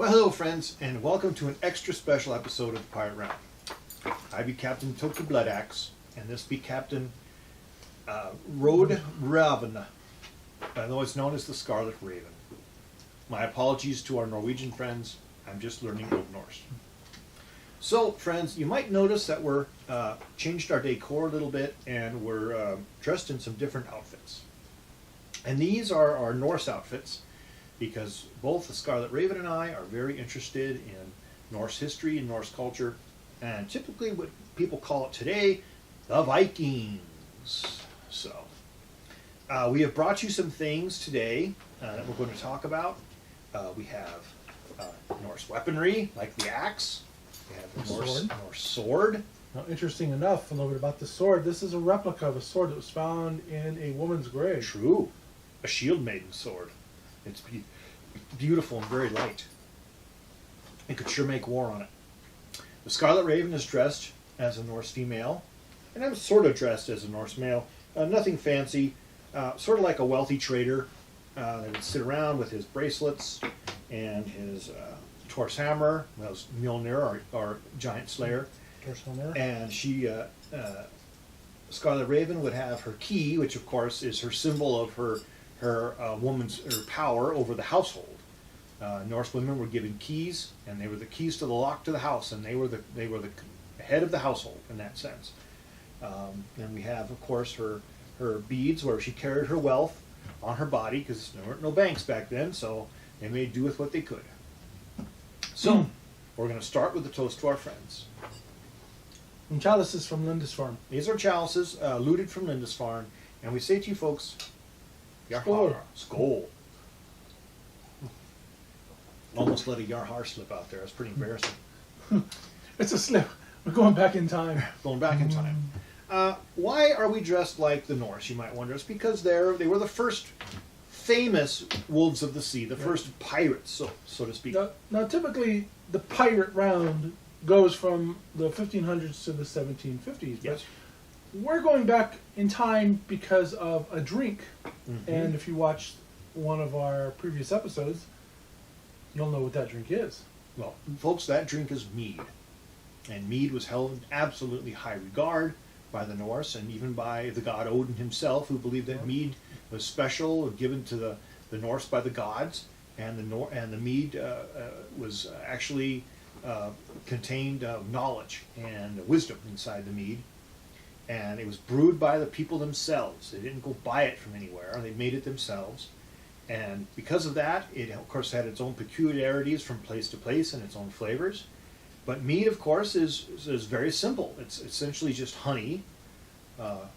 Well, hello friends, and welcome to an extra special episode of Pirate Round. I be Captain Toki Bloodaxe, and this be Captain Rode Raven, otherwise known as the Scarlet Raven. My apologies to our Norwegian friends, I'm just learning Old Norse. So, friends, you might notice that we're changed our decor a little bit, and we're dressed in some different outfits. And these are our Norse outfits, because both the Scarlet Raven and I are very interested in Norse history and Norse culture, and typically what people call it today, the Vikings. So, we have brought you some things today that we're going to talk about. We have Norse weaponry, like the axe. We have the Norse sword. Now, interesting enough, a little bit about the sword. This is a replica of a sword that was found in a woman's grave. True. A shield maiden sword. It's beautiful and very light. It could sure make war on it. The Scarlet Raven is dressed as a Norse female, and I'm sort of dressed as a Norse male. Nothing fancy, sort of like a wealthy trader that would sit around with his bracelets and his Tor's hammer, those Mjolnir or giant slayer. Tor's hammer. And she, Scarlet Raven, would have her key, which of course is her symbol of her woman's power over the household. Norse women were given keys, and they were the keys to the lock to the house, and they were the head of the household in that sense. And we have, of course, her beads, where she carried her wealth on her body, because there weren't no banks back then, so they made do with what they could. So, we're going to start with the toast to our friends. And chalices from Lindisfarne. These are chalices looted from Lindisfarne, and we say to you folks, Skål. Skål. Almost let a Yarhar slip out there. It's pretty embarrassing. It's a slip. We're going back in time. Going back in time. Why are we dressed like the Norse, you might wonder? It's because they were the first famous wolves of the sea, the first pirates, so to speak. Now, typically, the pirate round goes from the 1500s to the 1750s. Yes. But we're going back in time because of a drink. Mm-hmm. And if you watch one of our previous episodes, you'll know what that drink is. Well, folks, that drink is mead. And mead was held in absolutely high regard by the Norse, and even by the god Odin himself, who believed that mead was special, given to the Norse by the gods. And the mead was actually contained knowledge and wisdom inside the mead. And it was brewed by the people themselves. They didn't go buy it from anywhere. They made it themselves. And because of that, it of course had its own peculiarities from place to place and its own flavors. But mead, of course, is very simple. It's essentially just honey,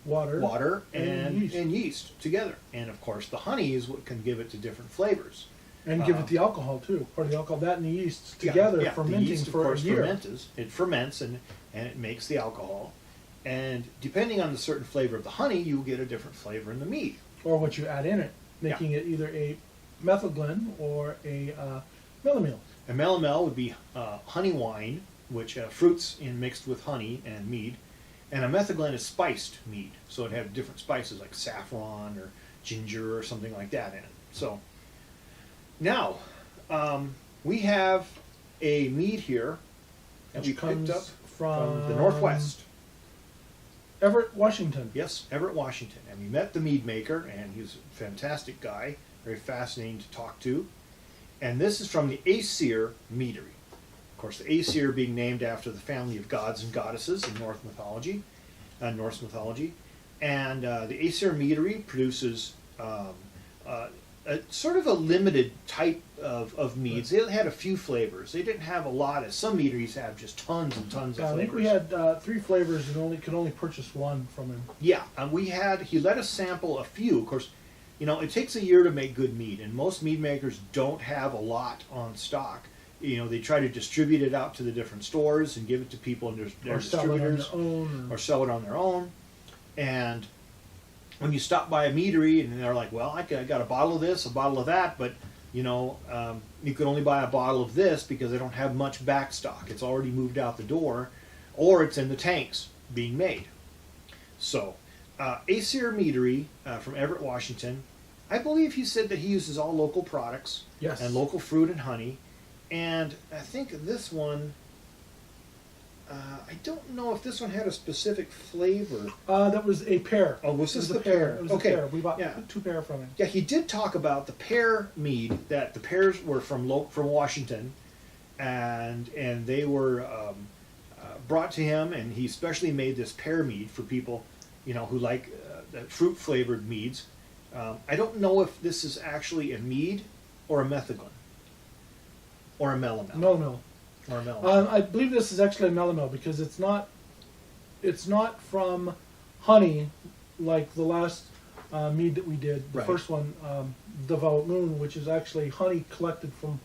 water and yeast together. And of course, the honey is what can give it to different flavors. And give it the alcohol too. Part of the alcohol, that and the yeast together, fermenting the yeast, for of course, a year. It ferments and it makes the alcohol. And depending on the certain flavor of the honey, you will get a different flavor in the mead. Or what you add in it, making it either a methylglen or a melomel. A melomel would be honey wine, which fruits mixed with honey and mead. And a methylglen is spiced mead. So it have different spices like saffron or ginger or something like that in it. So now, we have a mead here that we picked up from the Northwest. Everett, Washington. Yes, Everett, Washington. And we met the mead maker, and he's a fantastic guy, very fascinating to talk to. And this is from the Aesir Meadery. Of course, the Aesir being named after the family of gods and goddesses in Norse mythology. And the Aesir Meadery produces sort of a limited type of meads. They had a few flavors. They didn't have a lot, as some meaderies have just tons and tons of flavors. I think we had 3 flavors and could only purchase one from him. Yeah, and he let us sample a few. Of course, it takes a year to make good mead, and most mead makers don't have a lot on stock. They try to distribute it out to the different stores and give it to people and their distributors, or sell it on their own. And when you stop by a meadery and they're like, well, I got a bottle of this, a bottle of that, but you can only buy a bottle of this because they don't have much back stock. It's already moved out the door, or it's in the tanks being made. So, Aesir Meadery from Everett, Washington. I believe he said that he uses all local products, yes, and local fruit and honey, And I think this one, I don't know if this one had a specific flavor. That was a pear. Oh, was this It the pear? It was Okay. a pear. We bought Yeah. 2 pear from him. Yeah, he did talk about the pear mead, that the pears were from Washington, and they were brought to him, and he specially made this pear mead for people, who like the fruit flavored meads. I don't know if this is actually a mead or a metheglin or a melomel. Melomel. Or a melomel. I believe this is actually a melomel because it's not from honey like the last mead that we did. The Right. first one, Devout Moon, which is actually honey collected from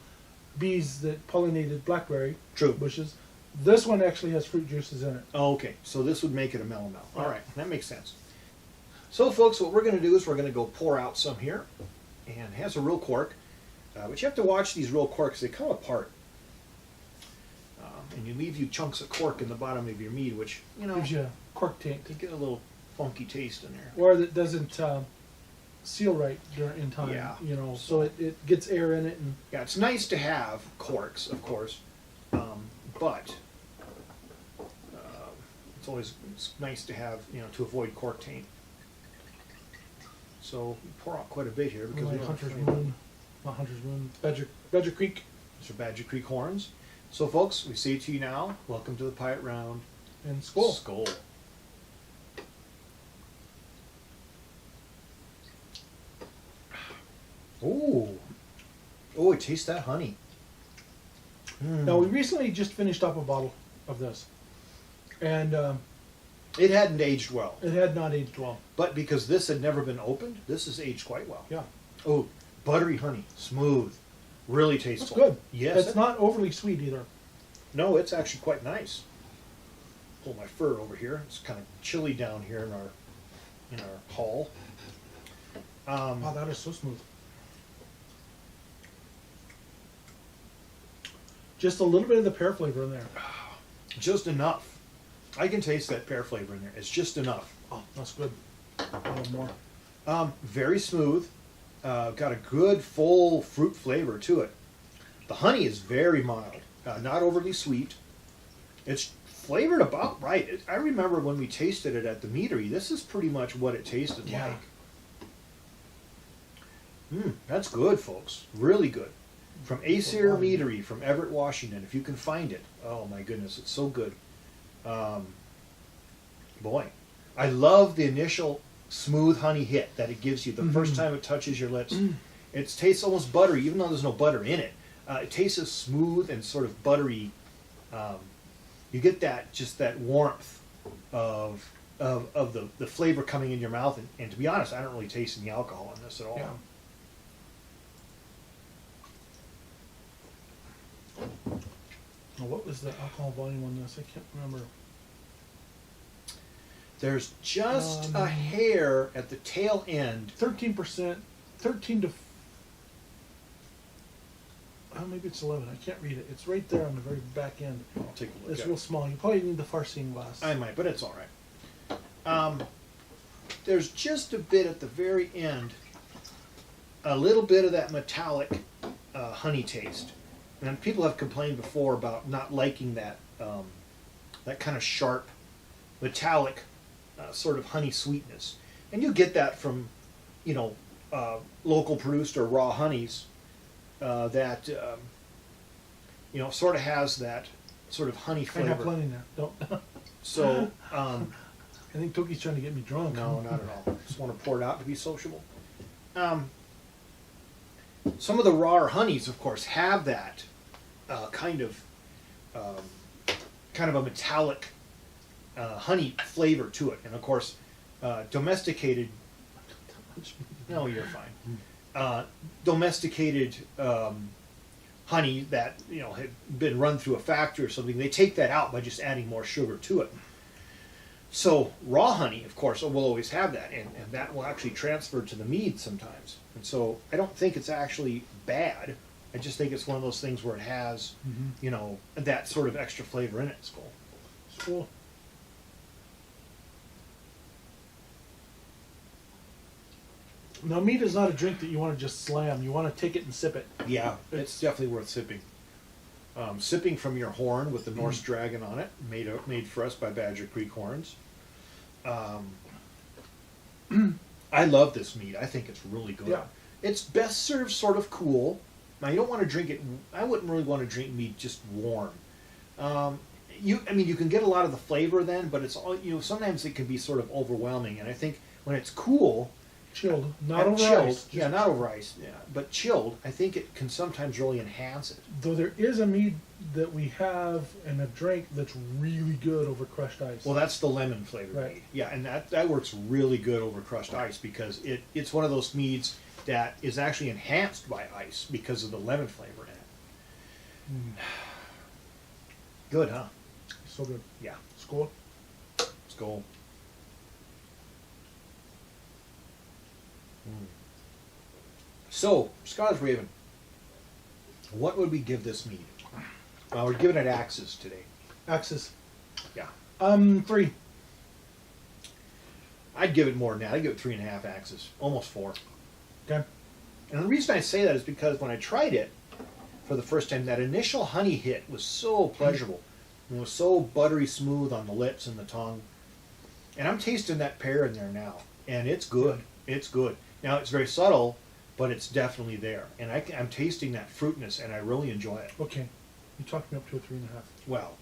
bees that pollinated blackberry True. bushes. This one actually has fruit juices in it. Oh, okay, so this would make it a melomel. All right, that makes sense. So, folks, what we're going to do is we're going to go pour out some here, and it has a real cork, but you have to watch these real corks; they come apart, and you leave you chunks of cork in the bottom of your mead, which Gives you a cork taint. you get a little funky taste in there. Or that doesn't seal right in time. Yeah. So it gets air in it and Yeah, it's nice to have corks, of course, but it's always nice to have to avoid cork taint. So we pour out quite a bit here because we like don't Hunter's have Moon, not Hunter's Moon, Badger Creek. These are Badger Creek horns. So, folks, we say to you now, welcome to the Pirate Round. And Skull. Skull. Ooh. Oh, it tastes that honey. Now, we recently just finished up a bottle of this. And It hadn't aged well, it had not aged well. but because this had never been opened, this has aged quite well. Yeah. Oh, buttery honey, smooth, really tasteful. That's good. Yes. It's not overly sweet either. No, it's actually quite nice. Pull my fur over here. It's kind of chilly down here in our hall. Wow, that is so smooth. Just a little bit of the pear flavor in there. Just enough. I can taste that pear flavor in there. It's just enough. Oh, that's good. A little more. Very smooth. Got a good full fruit flavor to it. The honey is very mild, not overly sweet. It's flavored about right. I remember when we tasted it at the meadery, this is pretty much what it tasted Yeah. like. That's good, folks. Really good. From Aesir Meadery from Everett, Washington, if you can find it. Oh my goodness, it's so good. Boy, I love the initial smooth honey hit that it gives you the first time it touches your lips. It tastes almost buttery, even though there's no butter in it. It tastes as smooth and sort of buttery. You get that warmth of the flavor coming in your mouth. And to be honest, I don't really taste any alcohol in this at all. Yeah. Now, what was the alcohol volume on this? I can't remember. There's just a hair at the tail end. 13%, 13 to. Oh, maybe it's 11. I can't read it. It's right there on the very back end. I'll take a look It's at real it. small. You probably need the far-seeing glass. I might, but it's all right. There's just a bit at the very end, a little bit of that metallic honey taste. And people have complained before about not liking that that kind of sharp, metallic sort of honey sweetness. And you get that from, local produced or raw honeys that, sort of has that sort of honey I flavor. have plenty now. Don't. So, I think Toki's trying to get me drunk. no, not at all. Just want to pour it out to be sociable. Some of the rawer honeys, of course, have that kind of a metallic honey flavor to it, and of course, domesticated. No, you're fine. Domesticated honey that had been run through a factory or something, they take that out by just adding more sugar to it. So raw honey, of course, will always have that, and that will actually transfer to the mead sometimes. And so I don't think it's actually bad. I just think it's one of those things where it has, that sort of extra flavor in it. It's cool. It's cool. Now, mead is not a drink that you want to just slam. You want to take it and sip it. Yeah, it's definitely worth sipping. sipping from your horn with the Norse dragon on it, made for us by Badger Creek Horns. I love this mead. I think it's really good. Yeah. It's best served sort of cool. Now, you don't want to drink it. I wouldn't really want to drink mead just warm. You can get a lot of the flavor then, but it's all, sometimes it can be sort of overwhelming. And I think when it's cool, Chilled, not over chilled, ice. yeah, not over ice, yeah, but chilled, I think it can sometimes really enhance it. Though there is a mead that we have in a drink that's really good over crushed ice. Well, that's the lemon flavored Right. mead. Yeah, and that works really good over crushed ice because it's one of those meads that is actually enhanced by ice because of the lemon flavor in it. Good, huh? So good. Yeah. Score. Let's go. So, Scottish Raven, what would we give this mead? We're giving it axes today. Axis. Yeah. 3. I'd give it more than that. I'd give it 3.5 axes. Almost 4. Okay. And the reason I say that is because when I tried it for the first time, that initial honey hit was so pleasurable. It was so buttery smooth on the lips and the tongue. And I'm tasting that pear in there now. And it's good. It's good. Now, it's very subtle, but it's definitely there. And I'm tasting that fruitness, and I really enjoy it. Okay. You talked me up to a 3.5.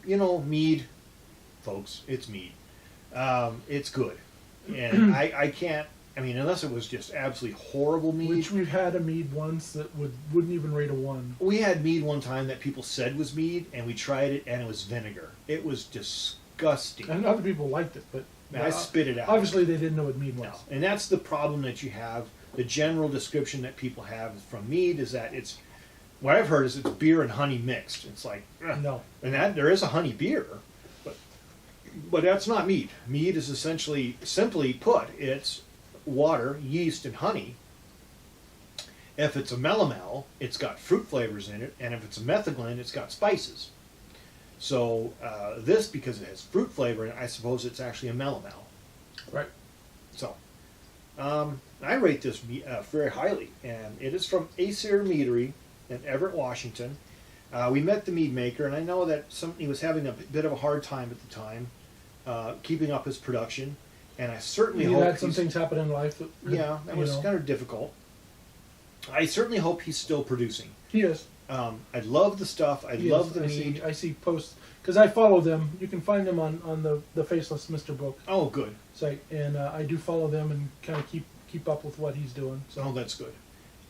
Well, mead, folks, it's mead. It's good. And I can't, unless it was just absolutely horrible mead. Which we've had a mead once that wouldn't even rate a 1. We had mead one time that people said was mead, and we tried it, and it was vinegar. It was disgusting. And other people liked it, but I spit it out. obviously they didn't know what mead was. No. And that's the problem that you have. The general description that people have from mead is that what I've heard is it's beer and honey mixed. It's like, ugh. No. And that there is a honey beer, but that's not mead. Mead is essentially, simply put, it's water, yeast, and honey. If it's a melomel, it's got fruit flavors in it, and if it's a metheglin, it's got spices. So this, because it has fruit flavor in it, I suppose it's actually a melomel. Right. So I rate this very highly, and it is from Aesir Meadery in Everett, Washington. We met the mead maker, and I know that he was having a bit of a hard time at the time keeping up his production, and I certainly hope he had some things happen in life that that was kind of difficult. I certainly hope he's still producing. He is. I love the stuff. I love the mead. I see posts because I follow them. You can find them on the Faceless Mr. Book Oh, good. site, and I do follow them and kind of keep up with what he's doing. So Oh, that's good.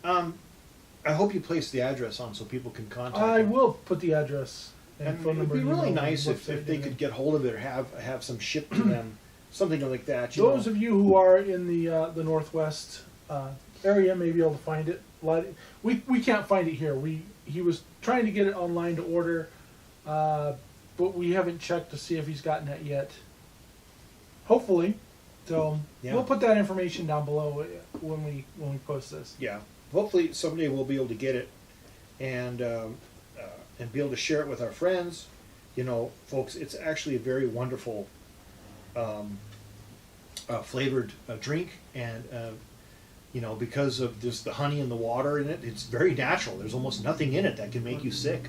I hope you place the address on so people can contact I him. will put the address and And phone it'd number. be and really email on nice the if website they and could get hold of it or have some shipped to them, something like that. Those of you who are in the Northwest area may be able to find it. We can't find it here. He was trying to get it online to order, but we haven't checked to see if he's gotten that yet. Hopefully, so Yeah. we'll put that information down below when we post this. Yeah, hopefully someday we'll be able to get it and be able to share it with our friends. Folks, it's actually a very wonderful flavored drink, and because of just the honey and the water in it, it's very natural. There's almost nothing in it that can make you sick.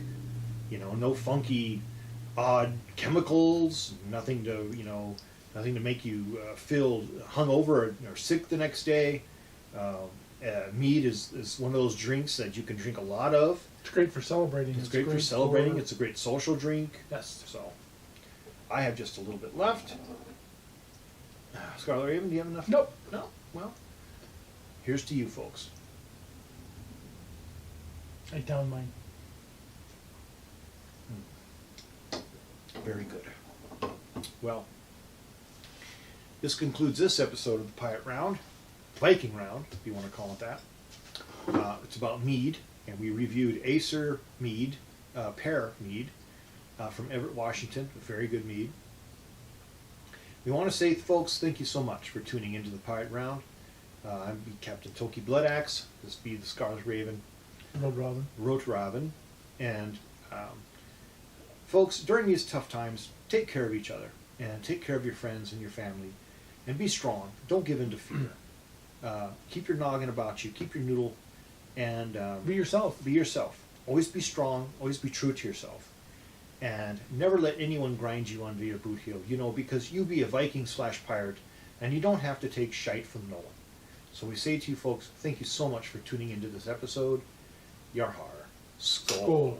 No funky, odd chemicals. Nothing to make you feel hungover or sick the next day. Mead is one of those drinks that you can drink a lot of. It's great for celebrating. It's great for celebrating. It's a great social drink. Yes. So, I have just a little bit left. Scarlet Raven, do you have enough? Nope. No? Well, here's to you folks. I downed mine. Very good. Well, this concludes this episode of the Pirate Round, Viking Round, if you want to call it that. It's about mead, and we reviewed Aesir Mead, pear mead, from Everett, Washington, a very good mead. We want to say, folks, thank you so much for tuning into the Pirate Round. I'm Captain Toki Bloodaxe, this be the Scarlet Raven, Road Robin. and folks, during these tough times, take care of each other and take care of your friends and your family, and be strong. Don't give in to fear. Keep your noggin about you. Keep your noodle, and Be yourself. be yourself. always be strong, always be true to yourself, and never let anyone grind you under your boot heel, you know, because you be a Viking/pirate, and you don't have to take shite from no one. So we say to you folks, thank you so much for tuning into this episode. Yarhar. Skål. Skål.